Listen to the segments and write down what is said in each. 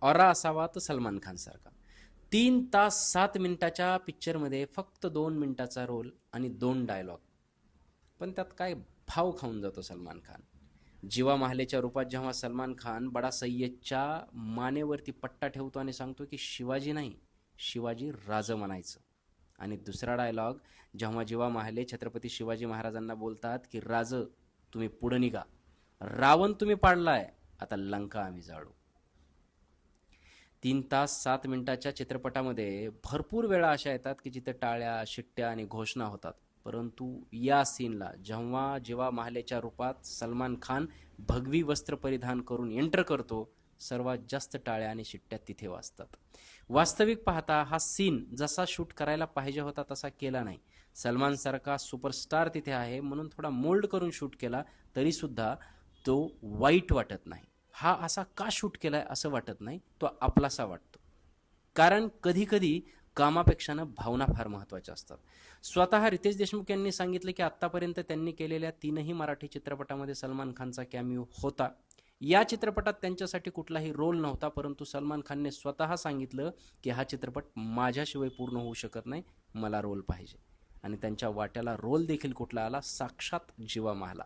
Aura असावा तर सलमान खान सारखा. 3 तास 7 मिनिटाच्या पिक्चरमध्ये फक्त 2 मिनिटाचा रोल आणि 2 डायलॉग, पण त्यात काय भाव खाऊन जातो सलमान खान. जीवा माहलेच्या रूपात जेव्हा सलमान खान बडा सय्यदच्या मानेवरती पट्टा ठेवतो आणि सांगतो की शिवाजी नाही, शिवाजी राज म्हणायचं. आणि दुसरा डायलॉग जेव्हा जीवा माहले छत्रपती शिवाजी महाराजांना बोलतात की राज तुम्ही पुढे निघा, रावण तुम्ही पाडलाय, आता लंका आम्ही जाळू. 3 तास 7 मिनिटाच्या चित्रपटामध्ये भरपूर वेळा अशा येतात की जिथे टाळ्या, शिट्ट्या आणि घोषणा होतात, परंतु या सीनला जेव्हा जीवा माहलेच्या रूपात सलमान खान भगवी वस्त्र परिधान करून एंटर करतो, सर्वात जास्त टाळ्या आणि शिट्ट्या तिथे वाजतात. वास्तविक पाहता हा सीन जसा शूट करायला पाहिजे होता तसा केला नाही. सलमान सारखा सुपरस्टार तिथे आहे म्हणून थोडा मोल्ड करून शूट केला, तरीसुद्धा तो वाईट वाटत नाही. हा असा का शूट केलाय असं वाटत नाही, तो आपलासा वाटतो. कारण कधी कधी कामापेक्षा भावना फार महत्त्वाच्या असतात. स्वतः रितेश देशमुख यांनी सांगितलं की आत्तापर्यंत त्यांनी केलेल्या 3ही मराठी चित्रपटामध्ये सलमान खानचा कॅमिओ होता. या चित्रपटात त्यांच्यासाठी कुठलाही रोल नव्हता, परंतु सलमान खानने स्वतः सांगितलं की हा चित्रपट माझ्याशिवाय पूर्ण होऊ शकत नाही, मला रोल पाहिजे. आणि त्यांच्या वाट्याला रोल देखील कुठला आला, साक्षात जीवा माहला,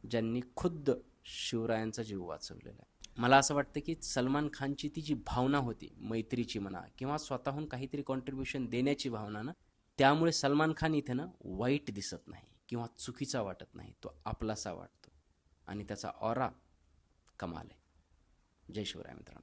ज्यांनी खुद्द शिवरायांचा जीव वाचवलेला आहे. मला असं वाटतं की सलमान खानची ती जी भावना होती, मैत्रीची म्हणा किंवा स्वतःहून काहीतरी कॉन्ट्रीब्युशन देण्याची भावना ना, त्यामुळे सलमान खान इथे ना वाईट दिसत नाही किंवा चुकीचा वाटत नाही, तो आपलासा वाटतो. आणि त्याचा ऑरा कमाल आहे. जय शिवराय मित्रांनो.